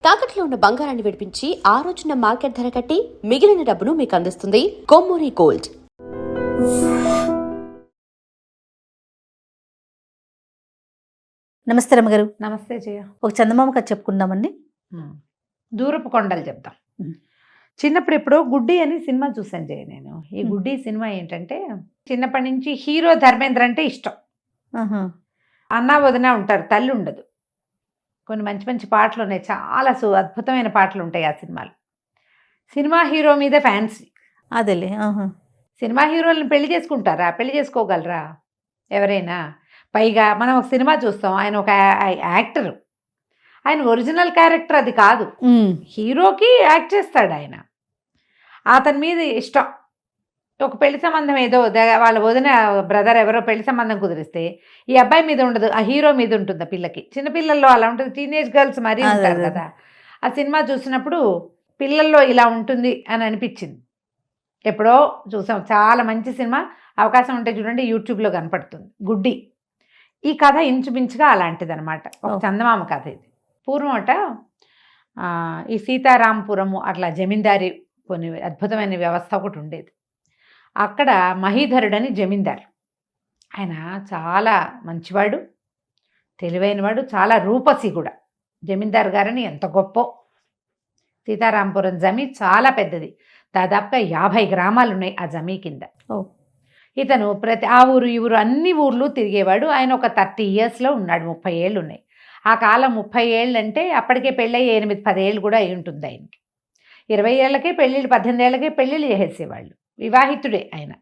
తాకట్లో ఉన్న బంగారాన్ని విడిపించి ఆ రోజున మార్కెట్ ధర కట్టి మిగిలిన డబ్బును మీకు అందిస్తుంది కొమ్మూరి గోల్డ్. నమస్తే రమ్మగారు. నమస్తే జయ. ఒక చందమామ కథ చెప్పుకుందామండి. దూరపు కొండలు చెప్తాం. చిన్నప్పుడు ఎప్పుడో గుడ్డి అని సినిమా చూసాను జయ నేను. ఈ గుడ్డి సినిమా ఏంటంటే, చిన్నప్పటి నుంచి హీరో ధర్మేంద్ర అంటే ఇష్టం. అన్నా వదిన ఉంటారు, తల్లి ఉండదు. కొన్ని మంచి మంచి పాటలు ఉన్నాయి, చాలా అద్భుతమైన పాటలు ఉంటాయి ఆ సినిమాలో. సినిమా హీరో మీద ఫ్యాన్స్. అదేలే. సినిమా హీరోలను పెళ్లి చేసుకుంటారా? పెళ్లి చేసుకోగలరా ఎవరైనా? పైగా మనం ఒక సినిమా చూస్తాం, ఆయన ఒక యాక్టర్, ఆయన ఒరిజినల్ క్యారెక్టర్ అది కాదు, హీరోకి యాక్ట్ చేస్తాడు ఆయన. అతని మీద ఇష్టం. ఒక పెళ్లి సంబంధం ఏదో వాళ్ళ వదిన బ్రదర్ ఎవరో పెళ్లి సంబంధం కుదిరిస్తే ఈ అబ్బాయి మీద ఉండదు, ఆ హీరో మీద ఉంటుంది. ఆ పిల్లకి, చిన్నపిల్లల్లో అలా ఉంటుంది, టీనేజ్ గర్ల్స్ మరీ ఉంటారు కదా. ఆ సినిమా చూసినప్పుడు పిల్లల్లో ఇలా ఉంటుంది అని అనిపించింది. ఎప్పుడో చూసాం, చాలా మంచి సినిమా. అవకాశం ఉంటే చూడండి, యూట్యూబ్లో కనపడుతుంది. గుడ్డి. ఈ కథ ఇంచుమించుగా అలాంటిది అనమాట, ఒక చందమామ కథ ఇది. పూర్వమట ఈ సీతారాంపురము అట్లా జమీందారీ కొన్ని అద్భుతమైన వ్యవస్థ ఒకటి ఉండేది. అక్కడ మహీధరుడని జమీందారు. ఆయన చాలా మంచివాడు, తెలివైనవాడు, చాలా రూపసి కూడా. జమీందారు గారని ఎంత గొప్ప. సీతారాంపురం జమీ చాలా పెద్దది, దాదాపుగా 50 గ్రామాలు ఉన్నాయి ఆ జమీ కింద. ఇతను ప్రతి ఆ ఊరు ఈ ఊరు అన్ని ఊర్లు తిరిగేవాడు. ఆయన ఒక 30 yearsలో ఉన్నాడు, 30 ఏళ్ళు ఉన్నాయి. ఆ కాలం 30 ఏళ్ళు అంటే అప్పటికే పెళ్ళయి 8-10 ఏళ్ళు కూడా అయి ఉంటుంది ఆయనకి. 20 ఏళ్ళకే పెళ్ళిళ్ళు, 18 ఏళ్ళకే పెళ్ళిళ్ళు చేసేసేవాళ్ళు. వివాహితుడే ఆయన.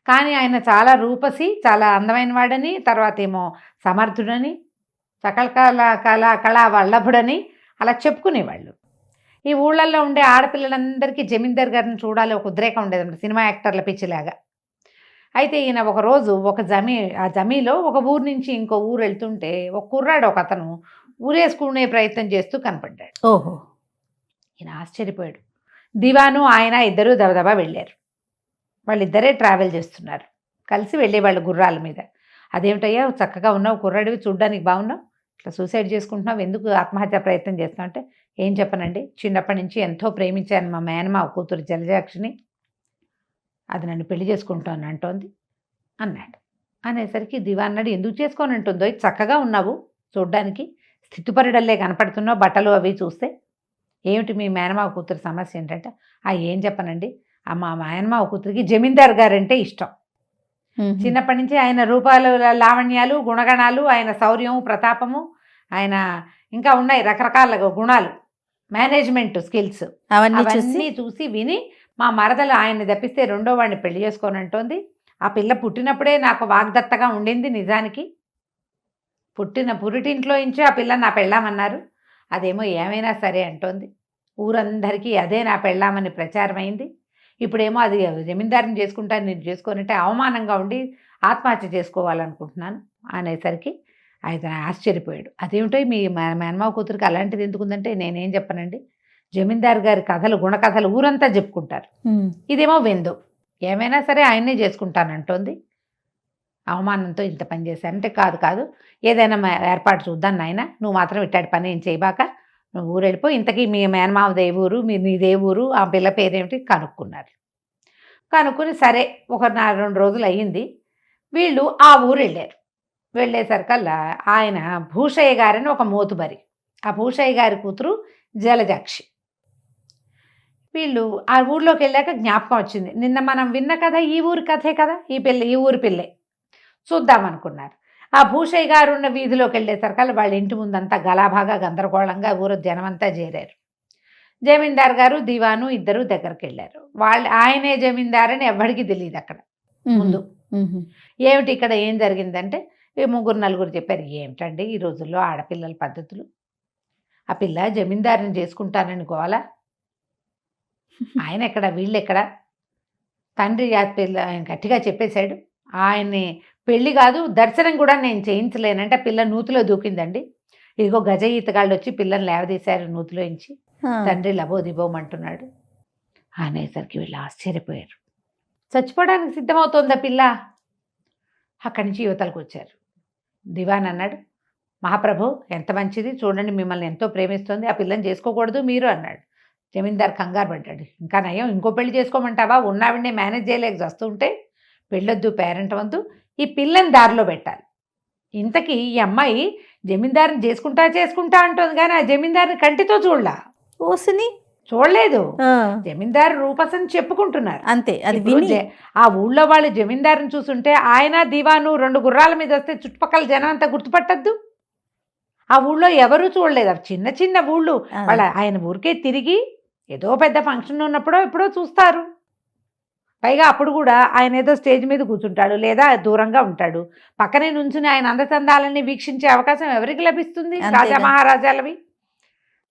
కానీ ఆయన చాలా రూపసి, చాలా అందమైన వాడని, తర్వాత ఏమో సమర్థుడని, సకల కళా వల్లభుడని అలా చెప్పుకునేవాళ్ళు. ఈ ఊళ్ళల్లో ఉండే ఆడపిల్లలందరికీ జమీందార్ గారిని చూడాలి ఒక ఉద్రేకం ఉండేదన్నమాట, సినిమా యాక్టర్ల పిచ్చిలాగా. అయితే ఈయన ఒకరోజు ఆ జమీలో ఒక ఊరు నుంచి ఇంకో ఊరు వెళ్తుంటే ఒక కుర్రాడు, ఒక అతను ఊరేసుకునే ప్రయత్నం చేస్తూ కనపడ్డాడు. ఓహో. ఈయన ఆశ్చర్యపోయాడు. దివాను ఆయన ఇద్దరు దబదబా వెళ్ళారు. వాళ్ళిద్దరే ట్రావెల్ చేస్తున్నారు, కలిసి వెళ్ళేవాళ్ళు గుర్రాల మీద. అదేమిటయ్యా చక్కగా ఉన్నావు, కుర్రాడివి, చూడ్డానికి బాగున్నావు, ఇట్లా సూసైడ్ చేసుకుంటున్నావు, ఎందుకు ఆత్మహత్య ప్రయత్నం చేస్తున్నావు అంటే, ఏం చెప్పనండి, చిన్నప్పటి నుంచి ఎంతో ప్రేమించాను మా మేనమావ కూతురు జలజాక్షిని, అది నన్ను పెళ్లి చేసుకుంటాను అంటోంది అన్నాడు. అనేసరికి దివా అన్నాడు, ఎందుకు చేసుకొని అంటుందో, చక్కగా ఉన్నావు, చూడ్డానికి స్థితిపరుడల్లే కనపడుతున్నావు, బట్టలు అవి చూస్తే, ఏమిటి మీ మేనమావ కూతురు సమస్య ఏంటంటే, ఏం చెప్పనండి, మా మేనమావ కూతురికి జమీందార్ గారంటే ఇష్టం. చిన్నప్పటి నుంచి ఆయన రూపాలు, లావణ్యాలు, గుణగణాలు, ఆయన శౌర్యం, ప్రతాపము, ఆయన ఇంకా ఉన్నాయి రకరకాల గుణాలు, మేనేజ్మెంట్ స్కిల్స్, అవన్నీ చూసి విని మా మరదలు ఆయన్ని తప్పిస్తే రెండో వాడిని పెళ్లి చేసుకోనంటోంది. ఆ పిల్ల పుట్టినప్పుడే నాకు వాగ్దత్తగా ఉండింది, నిజానికి పురిటింట్లో నుంచి ఆ పిల్ల నా పెళ్ళామన్నారు, అదేమో ఏమైనా సరే అంటోంది. ఊరందరికీ అదే నా పెళ్ళామని ప్రచారమైంది. ఇప్పుడేమో అది జమీందారిని చేసుకుంటాను, నేను చేసుకోనంటే అవమానంగా ఉండి ఆత్మహత్య చేసుకోవాలనుకుంటున్నాను అనేసరికి ఆయన ఆశ్చర్యపోయాడు. అదేమిటో మీ మేనమావ కూతురికి అలాంటిది ఎందుకుందంటే, నేనేం చెప్పనండి, జమీందార్ గారి కథలు, గుణకథలు ఊరంతా చెప్పుకుంటారు, ఇదేమో వెందు, ఏమైనా సరే ఆయన్నే చేసుకుంటానంటోంది. అవమానంతో ఇంత పని చేశాను అంటే, కాదు ఏదైనా ఏర్పాటు చూద్దాం నాయన, నువ్వు మాత్రం ఇట్టాడి పని ఏం చేయబాక, నువ్వు ఊరు వెళ్ళిపో, ఇంతకీ మీ మేనమావదే ఊరు, నీదే ఊరు, ఆ పిల్ల పేరేమిటి కనుక్కున్నారు. కనుక్కుని సరే ఒక 2 రోజులు అయ్యింది, వీళ్ళు ఆ ఊరు వెళ్ళారు. వెళ్ళేసరికల్లా ఆయన భూషయ్య గారని ఒక మోతుబరి, ఆ భూషయ్య గారి కూతురు జలజాక్షి. వీళ్ళు ఆ ఊర్లోకి వెళ్ళాక జ్ఞాపకం వచ్చింది, నిన్న మనం విన్న కథ ఈ ఊరి కథే కదా, ఈ ఊరి పిల్లే, చూద్దామనుకున్నారు. ఆ భూషయ్య గారు ఉన్న వీధిలోకి వెళ్ళేసరికల్లా వాళ్ళ ఇంటి ముందంతా గలాభాగా గందరగోళంగా ఊరు జనమంతా చేరారు. జమీందార్ గారు దివాను ఇద్దరు దగ్గరికి వెళ్ళారు. ఆయనే జమీందార్ అని ఎవరికి తెలియదు అక్కడ ముందు. ఏమిటి ఇక్కడ ఏం జరిగిందంటే, 3-4 చెప్పారు, ఏమిటండి ఈ రోజుల్లో ఆడపిల్లల పద్ధతులు, ఆ పిల్ల జమీందారిని చేసుకుంటానని గోల, ఆయన ఎక్కడ వీళ్ళెక్కడ, తండ్రి ఆయన గట్టిగా చెప్పేశాడు, ఆయన్ని పెళ్లి కాదు దర్శనం కూడా నేను చేయించలేనంటే, పిల్ల నూతిలో దూకిందండి, ఇదిగో గజ ఈతగాళ్ళు వచ్చి పిల్లని లేవదీశారు నూతిలో ఇంచి, తండ్రి లబోదిబోమంటున్నాడు అనేసరికి వీళ్ళు ఆశ్చర్యపోయారు. చచ్చిపోవడానికి సిద్ధమవుతోందా పిల్ల? అక్కడి నుంచి యువతలకు వచ్చారు. దివాన్ అన్నాడు, మహాప్రభు ఎంత మంచిది చూడండి, మిమ్మల్ని ఎంతో ప్రేమిస్తుంది, ఆ పిల్లని చేసుకోకూడదు మీరు అన్నాడు. జమీందార్ కంగారు పడ్డాడు. ఇంకా నయం, ఇంకో పెళ్లి చేసుకోమంటావా, ఉన్నావిడనే మేనేజ్ చేయలేక వస్తుంటే, పెళ్ళొద్దు, పేరెంట్ వద్దు, ఈ పిల్లని దారిలో పెట్టాలి. ఇంతకీ ఈ అమ్మాయి జమీందారుని చేసుకుంటా అంటుంది, కానీ ఆ జమీందారుని కంటితో ఓసిని చూడలేదు. జమీందారు రూపసని చెప్పుకుంటున్నారు అంతే. అది ఇప్పుడు ఆ ఊళ్ళో వాళ్ళు జమీందారుని చూసుంటే ఆయన దివాను 2 గుర్రాల మీద వస్తే చుట్టుపక్కల జనం అంతా గుర్తుపట్టద్దు. ఆ ఊళ్ళో ఎవరూ చూడలేదు. చిన్న చిన్న ఊళ్ళు వాళ్ళ. ఆయన ఊరికే తిరిగి ఏదో పెద్ద ఫంక్షన్ ఉన్నప్పుడో ఎప్పుడో చూస్తారు. పైగా అప్పుడు కూడా ఆయన ఏదో స్టేజ్ మీద కూర్చుంటాడు లేదా దూరంగా ఉంటాడు. పక్కనే నుంచుని ఆయన అందచందాలని వీక్షించే అవకాశం ఎవరికి లభిస్తుంది? రాజా మహారాజాలవి.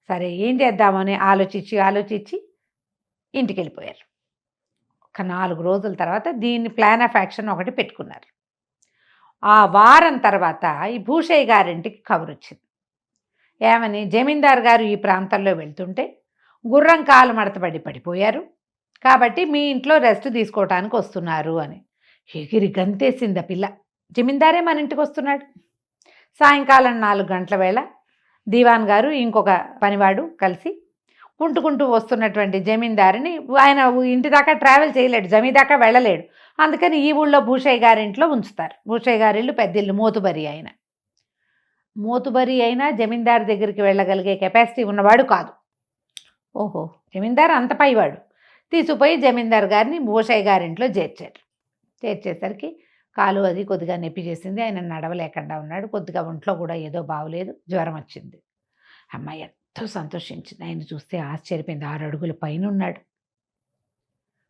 సరే ఏం చేద్దామని ఆలోచించి ఇంటికి వెళ్ళిపోయారు. ఒక 4 రోజుల తర్వాత దీన్ని ప్లాన్ ఆఫ్ యాక్షన్ ఒకటి పెట్టుకున్నారు. ఆ వారం తర్వాత ఈ భూషయ్య గారింటికి కబురు వచ్చింది. ఏమని? జమీందార్ గారు ఈ ప్రాంతంలో వెళ్తుంటే గుర్రం కాలు మడతపడి పడిపోయారు, కాబట్టి మీ ఇంట్లో రెస్ట్ తీసుకోవటానికి వస్తున్నారు అని. ఎగిరి గంతేసింది ఆ పిల్ల. జమీందారే మన ఇంటికి వస్తున్నాడు. సాయంకాలం 4 గంటల వేళ దివాన్ గారు ఇంకొక పనివాడు కలిసి కుంటుకుంటూ వస్తున్నటువంటి జమీందారిని, ఆయన ఇంటి దాకా ట్రావెల్ చేయలేడు, జమీ దాకా వెళ్ళలేడు, అందుకని ఈ ఊళ్ళో భూషయ్య గారింట్లో ఉంచుతారు. భూషయ్య గారిల్లు పెద్దిల్లు, మోతుబరి అయినా జమీందారు దగ్గరికి వెళ్ళగలిగే కెపాసిటీ ఉన్నవాడు కాదు. ఓహో. జమీందారు అంత పైవాడు. తీసుకుపోయి జమీందారు గారిని భూషయ్య గారింట్లో చేర్చేసరికి కాలు అది కొద్దిగా నొప్పి చేసింది. ఆయన నడవలేకుండా ఉన్నాడు. కొద్దిగా ఒంట్లో కూడా ఏదో బాగలేదు, జ్వరం వచ్చింది. అమ్మాయి ఎంతో సంతోషించింది. ఆయన చూస్తే ఆశ్చర్యపోయింది. 6 అడుగుల పైన ఉన్నాడు.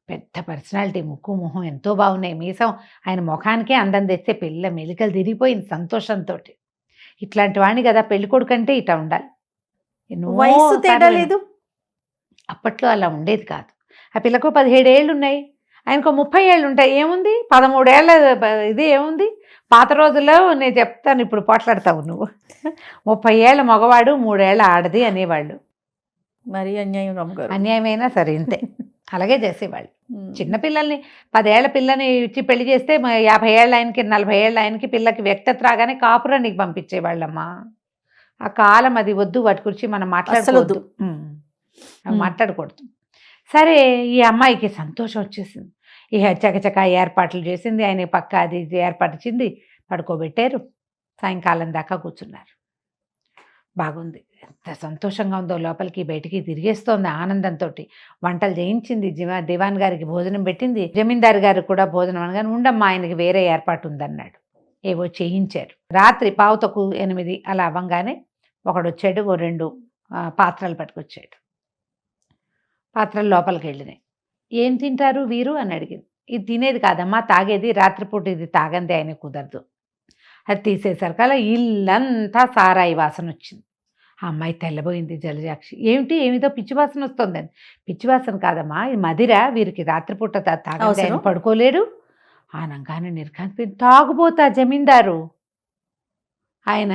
పెద్ద పర్సనాలిటీ, ముక్కు మొహం ఎంతో బాగున్నాయి. మీసం ఆయన ముఖానికే అందం తెస్తే పిల్ల మెలికలు తిరిగిపోయింది సంతోషంతో. ఇట్లాంటి వాడిని కదా పెళ్లి కొడుకంటే ఇట్లా ఉండాలి. వయసు తేడా లేదు. అప్పట్లో అలా ఉండేది కాదు. ఆ పిల్లకు 17 ఏళ్ళు ఉన్నాయి, ఆయనకు 30 ఏళ్ళు ఉంటాయి. ఏముంది 13 ఏళ్ళ ఇది ఏముంది? పాత రోజుల్లో నేను చెప్తాను, ఇప్పుడు పోట్లాడతావు నువ్వు. 30 ఏళ్ళ మగవాడు 3 ఏళ్ళ ఆడది అనేవాళ్ళు. మరి అన్యాయం రమ్మగారు. అన్యాయమైనా సరే ఇంతే, అలాగే చేసేవాళ్ళు. చిన్నపిల్లల్ని 10 ఏళ్ల పిల్లని ఇచ్చి పెళ్లి చేస్తే 50 ఏళ్ళ ఆయనకి 40 ఏళ్ళ ఆయనకి పిల్లకి వ్యక్తత రాగానే కాపురానికి పంపించేవాళ్ళమ్మా. ఆ కాలం అది వద్దు. వాటి గురించి మనం మాట్లాడకూడదు. మాట్లాడకూడదు. సరే, ఈ అమ్మాయికి సంతోషం వచ్చేసింది. ఇక చకచక ఏర్పాట్లు చేసింది. ఆయన పక్క అది ఏర్పాటు ఇచ్చింది, పడుకోబెట్టారు. సాయంకాలం దాకా కూర్చున్నారు. బాగుంది, ఎంత సంతోషంగా ఉందో, లోపలికి బయటికి తిరిగేస్తోంది ఆనందంతో. వంటలు చేయించింది, దివాన్ గారికి భోజనం పెట్టింది. జమీందారు గారికి కూడా భోజనం అనగానే, ఉండమ్మా ఆయనకి వేరే ఏర్పాటు ఉందన్నాడు. ఏవో చేయించారు. రాత్రి 7:45 అలా అవ్వంగానే ఒకడు వచ్చాడు. 2 పాత్రలు పట్టుకొచ్చాడు. పాత్రలు లోపలికి వెళ్ళినాయి. ఏం తింటారు వీరు అని అడిగింది. ఇది తినేది కాదమ్మా, తాగేది. రాత్రిపూట ఇది తాగంది, ఆయన కుదరదు. అది తీసేసరికి అలా ఇల్లంతా సారాయి వాసన వచ్చింది. ఆ అమ్మాయి తెల్లబోయింది. జలజాక్షి, ఏమిటో పిచ్చి వాసన వస్తుందని. పిచ్చి వాసన కాదమ్మా, ఇది మదిర, వీరికి రాత్రిపూట తాగంది, ఆయన పడుకోలేడు ఆనంగానే నిర్ఘాంతి. తాగుపోతా జమీందారు. ఆయన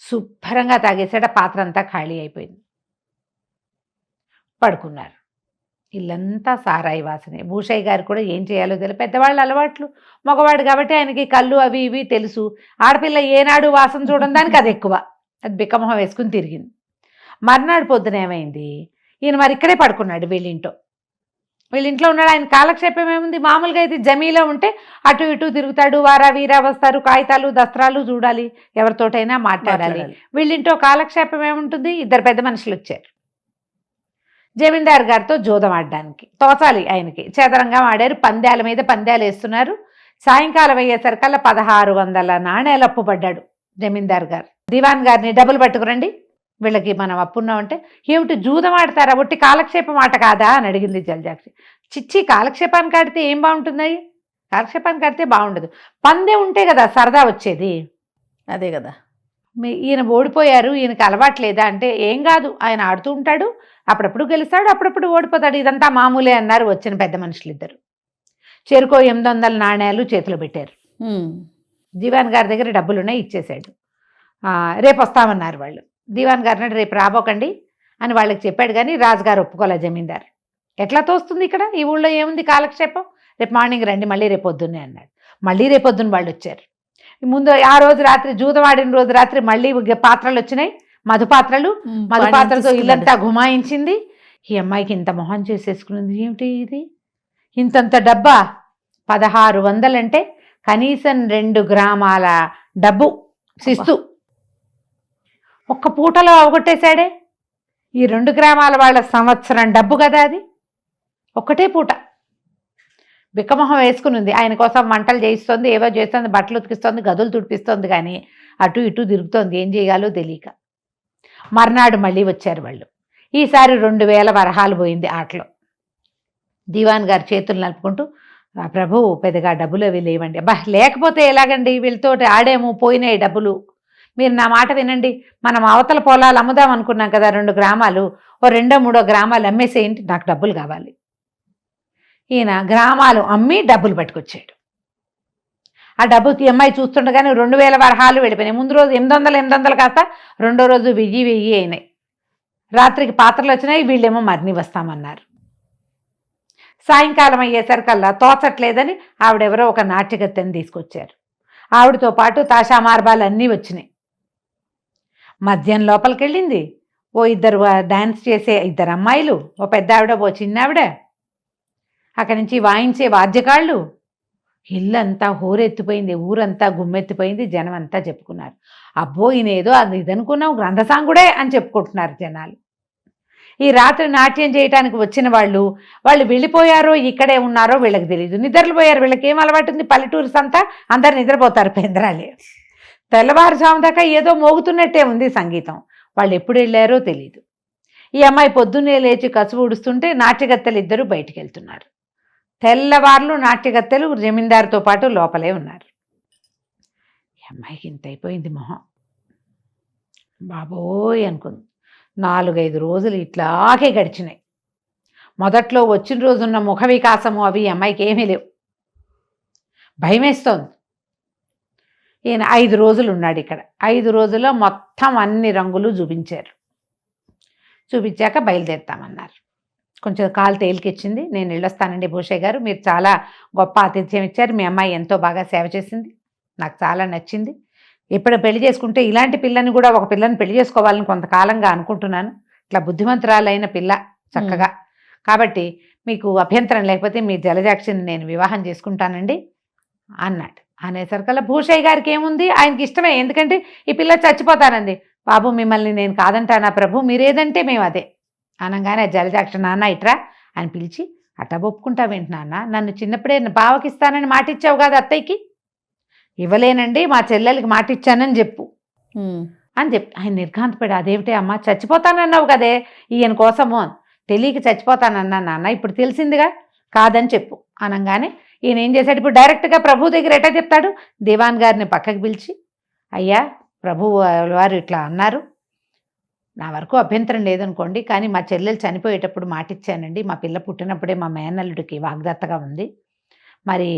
శుభ్రంగా తాగేసాడు. పాత్ర అంతా ఖాళీ అయిపోయింది. పడుకున్నారు. ఇల్లంతా సారాయి వాసనే. భూషయ్య గారు కూడా ఏం చేయాలో తెలియదు. పెద్దవాళ్ళ అలవాట్లు. మగవాడు కాబట్టి ఆయనకి కళ్ళు అవి ఇవి తెలుసు. ఆడపిల్ల ఏనాడు వాసన చూడడం దానికి అది ఎక్కువ. అది బిక్కమొహం వేసుకుని తిరిగింది. మర్నాడు పొద్దున ఏమైంది, ఈయన మరి ఇక్కడే పడుకున్నాడు వీళ్ళింట్లో ఉన్నాడు. ఆయన కాలక్షేపం ఏముంది? మామూలుగా అయితే జమీలో ఉంటే అటు ఇటు తిరుగుతాడు, వారా వీరా వస్తారు, కాగితాలు దస్త్రాలు చూడాలి, ఎవరితోటైనా మాట్లాడాలి. వీళ్ళింట్లో కాలక్షేపం ఏముంటుంది? 2 పెద్ద మనుషులు వచ్చారు జమీందారు గారితో జోదం ఆడడానికి. తోచాలి ఆయనకి. చదరంగం ఆడారు. పందాల మీద పందాలు వేస్తున్నారు. సాయంకాలం అయ్యేసరికల్లా 1600 నాణేలు అప్పు పడ్డాడు జమీందారు గారు. దివాన్ గారిని, డబ్బులు పట్టుకురండి, వీళ్ళకి మనం అప్పున్నామంటే, ఏమిటి జూదం ఆడతారా, ఒట్టి కాలక్షేపం ఆట కాదా అని అడిగింది జలజాక్షి. చిచ్చి, కాలక్షేపానికి ఆడితే ఏం బాగుంటున్నాయి? కాలక్షేపానికి ఆడితే బాగుండదు. పందే ఉంటే కదా సరదా వచ్చేది. అదే కదా. ఈయన ఓడిపోయారు, ఈయనకి అలవాట్లేదా అంటే, ఏం కాదు, ఆయన ఆడుతూ ఉంటాడు, అప్పుడప్పుడు గెలుస్తాడు, అప్పుడప్పుడు ఓడిపోతాడు, ఇదంతా మామూలే అన్నారు వచ్చిన పెద్ద మనుషులు ఇద్దరు. చెరుకో 800 నాణేలు చేతిలో పెట్టారు. దివాన్ గారి దగ్గర డబ్బులున్నాయి, ఇచ్చేశాడు. రేపు వస్తామన్నారు వాళ్ళు. దివాన్ గారు అన్నాడు, రేపు రాబోకండి అని వాళ్ళకి చెప్పాడు. కానీ రాజుగారు ఒప్పుకోలే. జమీందారు, ఎట్లా తోస్తుంది ఇక్కడ, ఈ ఊళ్ళో ఏముంది కాలక్షేపం, రేపు మార్నింగ్ రండి, మళ్ళీ రేపొద్దున్నే అన్నాడు. మళ్ళీ రేపొద్దున వాళ్ళు వచ్చారు. ముందు ఆ రోజు రాత్రి జూదం ఆడిన రోజు రాత్రి మళ్ళీ పాత్రలు వచ్చినాయి, మధుపాత్రలు. మధుపాత్రతో ఇల్లంతా గుమాయించింది. ఈ అమ్మాయికి ఇంత మొహం చేసేసుకున్నది. ఏమిటి ఇది, ఇంతంత డబ్బా? 1600 అంటే కనీసం 2 గ్రామాల డబ్బు శిస్తు ఒక్క పూటలో అవగొట్టేశాడే. ఈ 2 గ్రామాల వాళ్ళ సంవత్సరం డబ్బు కదా అది, ఒక్కటే పూట. బిక్కమొహం వేసుకుని ఉంది. ఆయన కోసం వంటలు చేయిస్తోంది, ఏవో చేస్తుంది, బట్టలు ఉతికిస్తోంది, గదులు తుడిపిస్తోంది, కానీ అటు ఇటు తిరుగుతోంది, ఏం చేయాలో తెలియక. మర్నాడు మళ్ళీ వచ్చారు వాళ్ళు. ఈసారి 2000 వరహాలు పోయింది ఆటలో. దివాన్ గారు చేతులు నలుపుకుంటూ, ప్రభు పెద్దగా డబ్బులు అవి లేవండి. అబ్బా లేకపోతే ఎలాగండి, వీళ్ళతోటి ఆడేమో పోయినాయి డబ్బులు, మీరు నా మాట వినండి, మనం అవతల పొలాలు అమ్ముదాం అనుకున్నాం కదా, 2 గ్రామాలు, ఓ 2-3 గ్రామాలు అమ్మేసేయండి, నాకు డబ్బులు కావాలి. ఈయన గ్రామాలు అమ్మి డబ్బులు పట్టుకొచ్చాడు. ఆ డబ్బుకి అమ్మాయి చూస్తుండగానే 2000 వరహాలు వెళ్ళిపోయినాయి. ముందు రోజు 800 కాస్త రెండో రోజు 1000 అయినాయి. రాత్రికి పాత్రలు వచ్చినాయి, వీళ్ళేమో మరిని వస్తామన్నారు. సాయంకాలం అయ్యేసరికల్లా తోచట్లేదని ఆవిడెవరో ఒక నాట్యగత్తెని తీసుకొచ్చారు. ఆవిడతో పాటు తాషా మార్బాలు అన్నీ వచ్చినాయి. మద్యం లోపలికి వెళ్ళింది. ఓ 2 డాన్స్ చేసే 2 అమ్మాయిలు, ఓ పెద్ద ఆవిడ, ఓ చిన్న ఆవిడ, అక్కడి నుంచి వాయించే వాద్యకాళ్ళు. ఇల్లంతా హోరెత్తిపోయింది, ఊరంతా గుమ్మెత్తిపోయింది. జనం అంతా చెప్పుకున్నారు, అబ్బో ఈయనేదో అది ఇదనుకున్నాం, గ్రంథసాంగుడే అని చెప్పుకుంటున్నారు జనాలు. ఈ రాత్రి నాట్యం చేయడానికి వచ్చిన వాళ్ళు వెళ్ళిపోయారో ఇక్కడే ఉన్నారో వీళ్ళకి తెలియదు. నిద్రలు పోయారు. వీళ్ళకి ఏం అలవాటు ఉంది, పల్లెటూరు అంతా అందరు నిద్రపోతారు పెందరాలే. తెల్లవారుజాము దాకా ఏదో మోగుతున్నట్టే ఉంది సంగీతం. వాళ్ళు ఎప్పుడు వెళ్ళారో తెలియదు. ఈ అమ్మాయి పొద్దున్నే లేచి కసువు ఊడుస్తుంటే నాట్యగత్తెలు 2 బయటికి వెళ్తున్నారు. తెల్లవార్లు నాట్యగత్తెలు జమీందారుతో పాటు లోపలే ఉన్నారు. ఈ అమ్మాయికి ఇంత అయిపోయింది మొహం. బాబోయ్ అనుకుంది. 4-5 రోజులు ఇట్లాగే గడిచినాయి. మొదట్లో వచ్చిన రోజున్న ముఖ వికాసము అవి అమ్మాయికి ఏమీ లేవు. భయమేస్తోంది. ఈయన 5 రోజులు ఉన్నాడు ఇక్కడ. 5 రోజుల్లో మొత్తం అన్ని రంగులు చూపించారు. చూపించాక బయలుదేరుతామన్నారు. కొంచెం కాలు తేలికిచ్చింది. నేను వెళ్ళొస్తానండి భూషయ్య గారు, మీరు చాలా గొప్ప ఆతిథ్యం ఇచ్చారు, మీ అమ్మాయి ఎంతో బాగా సేవ చేసింది, నాకు చాలా నచ్చింది. ఇప్పుడు పెళ్లి చేసుకుంటే ఇలాంటి పిల్లని కూడా, ఒక పిల్లని పెళ్లి చేసుకోవాలని కొంతకాలంగా అనుకుంటున్నాను. ఇట్లా బుద్ధిమంతురాలైన పిల్ల చక్కగా, కాబట్టి మీకు అభ్యంతరం లేకపోతే మీ జలజాక్షిని నేను వివాహం చేసుకుంటానండి అన్నాడు. అనేసరికల్లా భూషయ్య గారికి ఏముంది, ఆయనకి ఇష్టమే, ఎందుకంటే ఈ పిల్ల చచ్చిపోతానంది. బాబు మిమ్మల్ని నేను కాదంటానా ప్రభు, మీరేదంటే మేము అదే అనగానే జలజాక్షి, నాన్న ఇట్రా అని పిలిచి, అట్టా ఒప్పుకుంటావేంటి నాన్న, నన్ను చిన్నప్పుడే బావకిస్తానని మాట ఇచ్చావు కాదు అత్తయ్యకి, ఇవ్వలేనండి మా చెల్లెలకి మాట ఇచ్చానని చెప్పు అని చెప్పి ఆయన నిర్ఘాంతపడి, అదేమిటే అమ్మ చచ్చిపోతానన్నావు కదే ఈయన కోసము, తెలియక చచ్చిపోతానన్నా నాన్న, ఇప్పుడు తెలిసిందిగా కాదని చెప్పు అనగానే ఈయన ఏం చేశాడు, ఇప్పుడు డైరెక్ట్గా ప్రభు దగ్గర ఎట్టా చెప్తాడు. దివాన్ గారిని పక్కకి పిలిచి, అయ్యా ప్రభు వారు ఇట్లా అన్నారు, నా వరకు అభ్యంతరం లేదనుకోండి, కానీ మా చెల్లెలు చనిపోయేటప్పుడు మాట ఇచ్చానండి, మా పిల్ల పుట్టినప్పుడే మా మేనల్లుడికి వాగ్దత్తగా ఉంది, మరి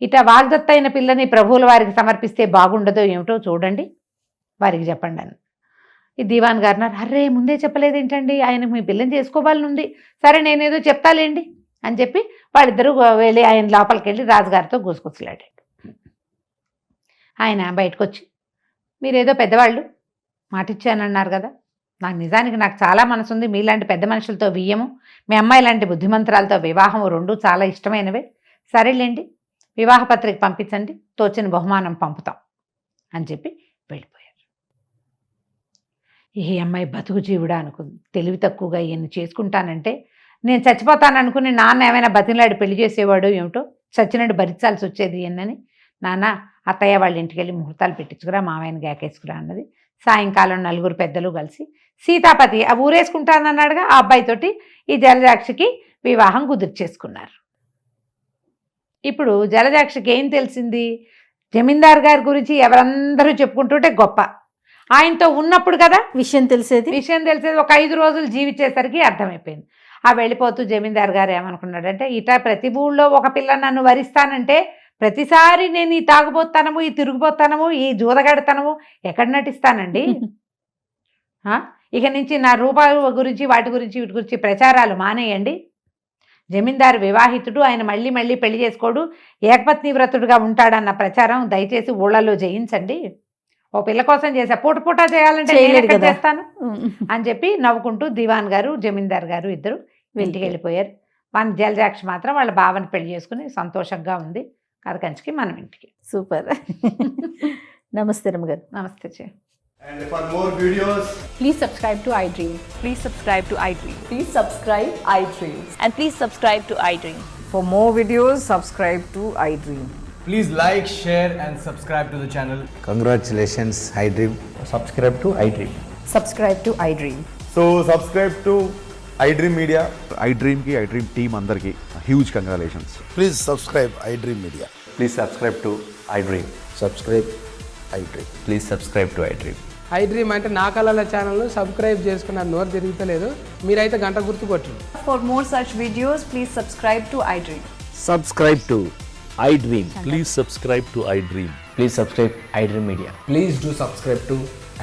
ఇట్లా వాగ్దత్త అయిన పిల్లని ప్రభువుల వారికి సమర్పిస్తే బాగుండదో ఏమిటో చూడండి, వారికి చెప్పండి అని. ఈ దివాన్ గారు అన్నారు, అర్రే ముందే చెప్పలేదేంటండి, ఆయన మీ పిల్లని చేసుకోవాలని ఉంది, సరే నేనేదో చెప్తాలేండి అని చెప్పి వాళ్ళిద్దరూ వెళ్ళి ఆయన లోపలికి వెళ్ళి రాజుగారితో గుసగుసలాడాడు. ఆయన బయటకు వచ్చి, మీరేదో పెద్దవాళ్ళు మాట ఇచ్చానన్నారు కదా, నాకు చాలా మనసు ఉంది, మీలాంటి పెద్ద మనుషులతో బియ్యము, మీ అమ్మాయి లాంటి బుద్ధిమంతురాలతో వివాహం 2 చాలా ఇష్టమైనవే, సరేలేండి వివాహ పత్రిక పంపించండి, తోచిన బహుమానం పంపుతాం అని చెప్పి వెళ్ళిపోయారు. ఈ అమ్మాయి బతుకు జీవుడా అనుకుంది. తెలివి తక్కువగా ఈయన్ని చేసుకుంటానంటే, నేను చచ్చిపోతాననుకుని నాన్న ఏమైనా బతిలాడి పెళ్లి చేసేవాడు ఏమిటో, చచ్చినట్టు భరించాల్సి వచ్చేది ఈయనని. నాన్న అత్తయ్య వాళ్ళ ఇంటికి వెళ్ళి ముహూర్తాలు పెట్టించుకురా, మామయ్యని గాకేసుకురా అన్నది. సాయంకాలం 4 పెద్దలు కలిసి సీతాపతి ఆ ఊరేసుకుంటానన్నాడుగా ఆ అబ్బాయితోటి ఈ జలజాక్షికి వివాహం కుదిర్చేసుకున్నారు. ఇప్పుడు జలజాక్షికి ఏం తెలిసింది, జమీందార్ గారి గురించి ఎవరందరూ చెప్పుకుంటుంటే గొప్ప, ఆయనతో ఉన్నప్పుడు కదా విషయం తెలిసేది. ఒక 5 రోజులు జీవించేసరికి అర్థమైపోయింది. ఆ వెళ్ళిపోతూ జమీందార్ గారు ఏమనుకున్నాడంటే, ఇటా ప్రతి ఊళ్ళో ఒక పిల్ల నన్ను వరిస్తానంటే ప్రతిసారి నేను ఈ తాగుబోతానము, ఈ తిరుగుబోతానము, ఈ జూదగడతనము ఎక్కడ నటిస్తానండి, ఇక నుంచి నా రూపాయల గురించి వాటి గురించి వీటి గురించి ప్రచారాలు మానేయండి, జమీందారు వివాహితుడు, ఆయన మళ్ళీ మళ్ళీ పెళ్లి చేసుకోడు, ఏకపత్ని వ్రతుడుగా ఉంటాడన్న ప్రచారం దయచేసి ఊళ్ళలో చేయించండి. ఓ పిల్ల కోసం చేసా, పూట పూట చేయాలంటే నేను చేయలేడు ఎక్కడ కదా. చేస్తాను అని చెప్పి నవ్వుకుంటూ దివాన్ గారు జమీందార్ గారు ఇద్దరు ఇంటికి వెళ్ళిపోయారు. మన జలజాక్షి మాత్రం వాళ్ళ బావని పెళ్లి చేసుకుని సంతోషంగా ఉంది. కరకంచికి మనం ఇంటికి. సూపర్. నమస్తే రమ్మగారు. నమస్తే చే. And for more videos, Please subscribe to iDream. Please subscribe to iDream. Please subscribe iDream. And please subscribe to iDream. For more videos, subscribe to iDream. please like, share, and subscribe to the channel. Congratulations, iDream. subscribe to iDream. Subscribe to iDream. So subscribe to iDream Media. iDream ki iDream team andarki huge congratulations. Please subscribe iDream Media. Please subscribe to iDream. Subscribe iDream. Please subscribe to iDream. iDream అంటే నా కళల channel subscribe చేసుకున్నారు, నోరు తిరుగుతలేదు. మీరైతే గంట గుర్తు కొట్టండి. For more such videos, please subscribe to iDream. Subscribe to iDream. Please subscribe to iDream. Please subscribe iDream Media. Please do subscribe to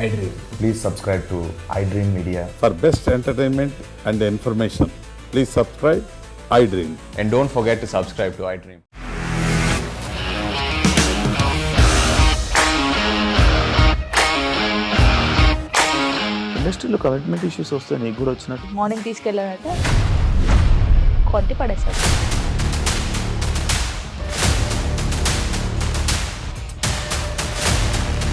iDream. Please subscribe to iDream Media. For best entertainment and information, please subscribe iDream. And don't forget to subscribe to iDream. ఇండస్ట్రీలో commitment issues వస్తే నీకు కూడా వచ్చినట్టు morning తీసుకెళ్ళానంటే కొట్టి పడేసారు.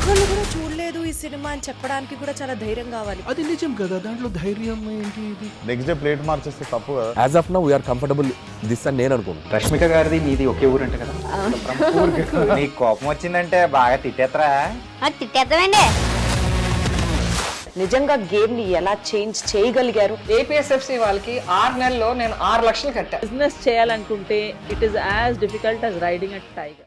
వాళ్ళు కూడా చూడలేదు ఈ సినిమా అని చెప్పడానికి కూడా చాలా ధైర్యం కావాలి. అది నిజం కదా, దాంట్లో ధైర్యం ఏంటి? నెక్స్ట్ డే ప్లేట్ మార్చేస్తే తప్పు కదా. As of now we are comfortable this అని నేను అనుకోను. రష్మిక గారిది మీది ఒకే ఊరు అంటే కదా. నీకు కోపం వచ్చిందంటే బాగా తిట్టేత్తరా? తిట్టేద్దామండి. నిజంగా గేమ్ ని ఎలా చేంజ్ చేయగలిగారు? APSFC వాళ్ళకి 6 నెలల్లో నేను 6 లక్షలు కట్టా. బిజినెస్ చేయాలనుకుంటే it is as difficult as riding a tiger.